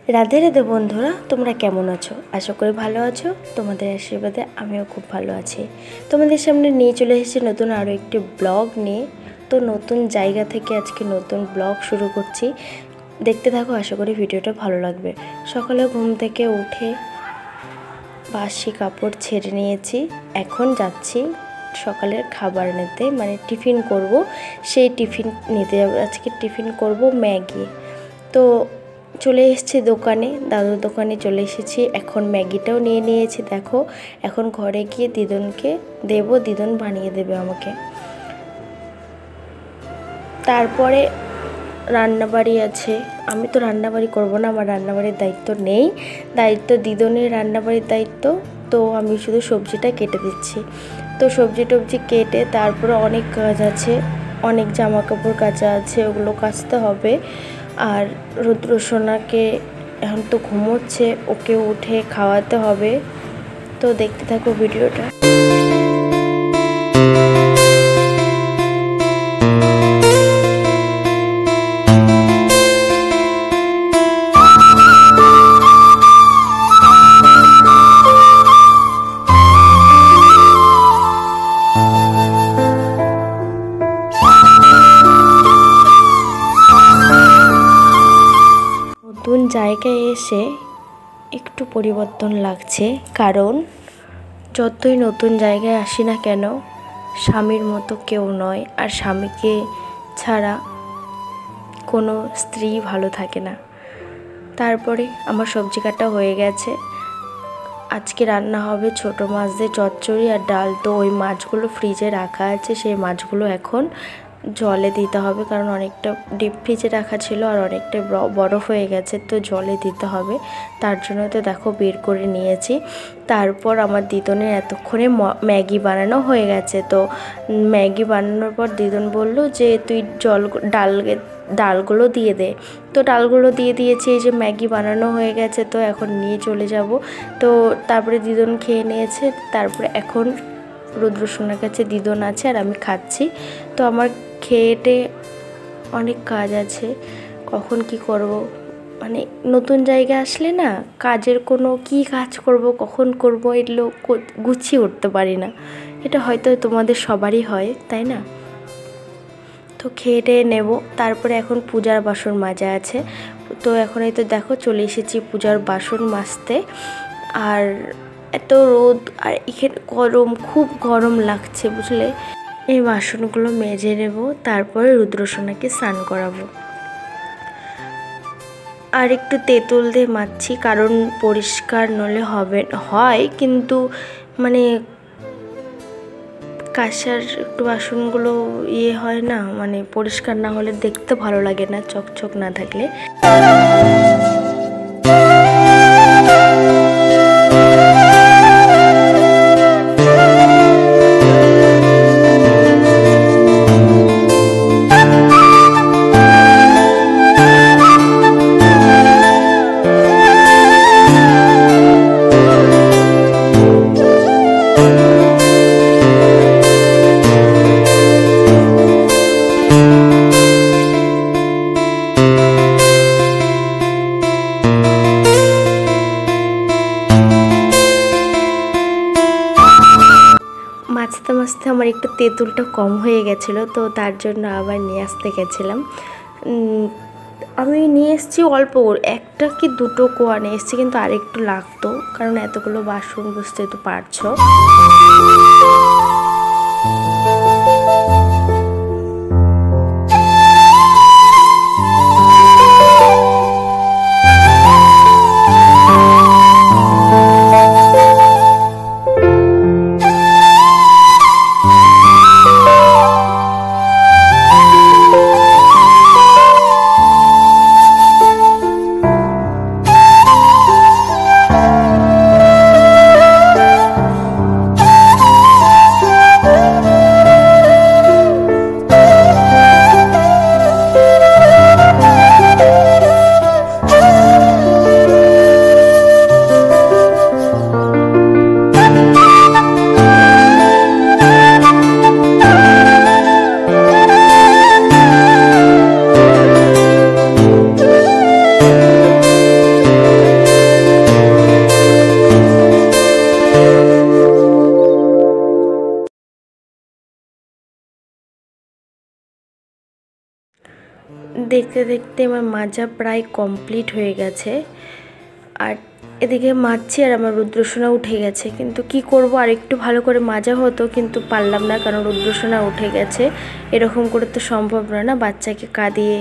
রাধে রাধে বন্ধুরা, তোমরা কেমন আছো? আশা করি ভালো আছো। তোমাদের আশীর্বাদে আমিও খুব ভালো আছি। তোমাদের সামনে নিয়ে চলে এসেছি নতুন আরও একটি ব্লগ নিয়ে। তো নতুন জায়গা থেকে আজকে নতুন ব্লগ শুরু করছি, দেখতে থাকো। আশা করি ভিডিওটা ভালো লাগবে। সকালে ঘুম থেকে উঠে বাসি কাপড় ছেড়ে নিয়েছি। এখন যাচ্ছি সকালের খাবার নিতে, মানে টিফিন করব। সেই টিফিন নিতে যাবো। আজকে টিফিন করব ম্যাগি। তো চলে এসেছি দোকানে, দাদুর দোকানে চলে এসেছি। এখন ম্যাগিটাও নিয়ে নিয়েছি। দেখো, এখন ঘরে গিয়ে দিদনকে দেব, দিদন বানিয়ে দেবে আমাকে। তারপরে রান্নাবাড়ি আছে। আমি তো রান্নাবাড়ি করবো না, আমার রান্নাবাড়ির দায়িত্ব নেই, দায়িত্ব দিদনের রান্নাবাড়ির দায়িত্ব। তো আমি শুধু সবজিটা কেটে দিচ্ছি। তো সবজি টবজি কেটে তারপরে অনেক কাজ আছে, অনেক জামা কাপড় কাচা আছে, ওগুলো কাচতে হবে। আর রুদ্রসোনাকে এখন তো ঘুমোচ্ছে, ওকে উঠে খাওয়াতে হবে। তো দেখতে থাকো ভিডিওটা। নতুন জায়গায় এসে একটু পরিবর্তন লাগছে, কারণ যতই নতুন জায়গায় আসি না কেন, স্বামীর মতো কেউ নয়। আর স্বামীকে ছাড়া কোনো স্ত্রী ভালো থাকে না। তারপরে আমার সবজি কাটা হয়ে গেছে। আজকে রান্না হবে ছোট মাছ দিয়ে চচ্চড়ি আর ডাল। তো ওই মাছগুলো ফ্রিজে রাখা আছে, সেই মাছগুলো এখন জলে দিতে হবে, কারণ অনেকটা ডিপ ফ্রিজে রাখা ছিল আর অনেকটা বরফ হয়ে গেছে। তো জলে দিতে হবে, তার জন্য তো দেখো বের করে নিয়েছি। তারপর আমার দিদনের এতক্ষণে ম্যাগি বানানো হয়ে গেছে। তো ম্যাগি বানানোর পর দিদন বলল যে তুই ডালগুলো দিয়ে দে। তো ডালগুলো দিয়ে দিয়েছি। এই যে ম্যাগি বানানো হয়ে গেছে, তো এখন নিয়ে চলে যাব। তো তারপরে দিদন খেয়ে নিয়েছে। তারপরে এখন রুদ্রসোনার কাছে দিদন আছে আর আমি খাচ্ছি। তো আমার খেয়েটে অনেক কাজ আছে, কখন কি করব, মানে নতুন জায়গায় আসলে না কাজের কোনো কি কাজ করব, কখন করব, এগুলো গুছিয়ে উঠতে পারি না। এটা হয়তো তোমাদের সবারই হয়, তাই না? তো খেয়ে টেয়ে নেব। তারপরে এখন পূজার বাসন মাজা আছে। তো এখন এই তো দেখো চলে এসেছি পূজার বাসন মাজতে। আর এত রোদ, আর এখানে গরম, খুব গরম লাগছে, বুঝলে। এই বাসনগুলো মেজে নেব, তারপরে রুদ্রসোনাকে স্নান করাবো। আর একটু তেঁতুল দিয়ে মাজছি, কারণ পরিষ্কার নলে হয়, কিন্তু মানে কাঁসার একটু বাসনগুলো হয় না, মানে পরিষ্কার না হলে দেখতে ভালো লাগে না, চকচক না থাকলে। মাঝতে মাঝতে আমার একটু তেঁতুলটা কম হয়ে গেছিলো, তো তার জন্য আবার নিয়ে আসতে গেছিলাম। আমি নিয়ে এসেছি অল্প, একটা কি দুটো কোয়া নিয়ে এসেছি, কিন্তু আরেকটু লাগতো, কারণ এতগুলো বাসন, বুঝতে তো পারছো। দেখতে দেখতে আমার মাজা প্রায় কমপ্লিট হয়ে গেছে। আর এদিকে মাজছি আর আমার রুদ্রসোনা উঠে গেছে, কিন্তু কি করব, আর একটু ভালো করে মাজা হতো কিন্তু পারলাম না, কারণ রুদ্রসোনা উঠে গেছে। এরকম করে তো সম্ভব নয় না বাচ্চাকে কাঁদিয়ে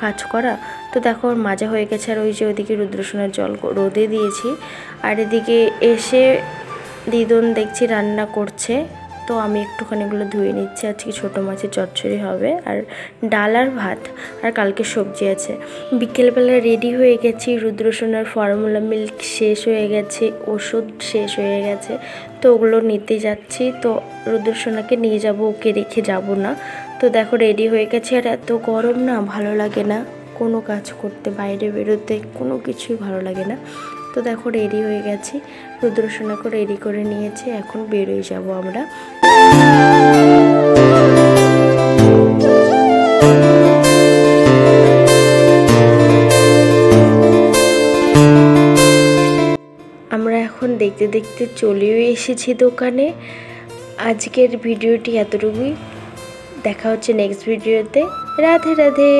কাজ করা। তো দেখো মাজা হয়ে গেছে। আর ওই যে ওইদিকে রুদ্রসোনার জল রোদে দিয়েছি। আর এদিকে এসে দিদুন দেখছি রান্না করছে, তো আমি একটুখানি এগুলো ধুয়ে নিচ্ছি। আজকে ছোটো মাছের চচ্চড়ি হবে, আর ডাল আর ভাত, আর কালকে সবজি আছে। বিকেলবেলা রেডি হয়ে গেছি, রুদ্রসোনার ফর্মুলা মিল্ক শেষ হয়ে গেছে, ওষুধ শেষ হয়ে গেছে, তো ওগুলো নিতে যাচ্ছি। তো রুদ্রসোনাকে নিয়ে যাব, ওকে রেখে যাব না। তো দেখো রেডি হয়ে গেছে। আর এত গরম না, ভালো লাগে না কোনো কাজ করতে, বাইরে বেরোতে কোনো কিছুই ভালো লাগে না। তো দেখো রেডি হয়ে গেছি, রুদ্রসোনাকে রেডি করে নিয়েছি, এখন বেরোয় যাব আমরা। আমরা এখন দেখতে দেখতে চলেও এসেছি দোকানে। আজকের ভিডিওটি এতটুকুই, দেখা হচ্ছে নেক্সট ভিডিওতে। রাধে রাধে।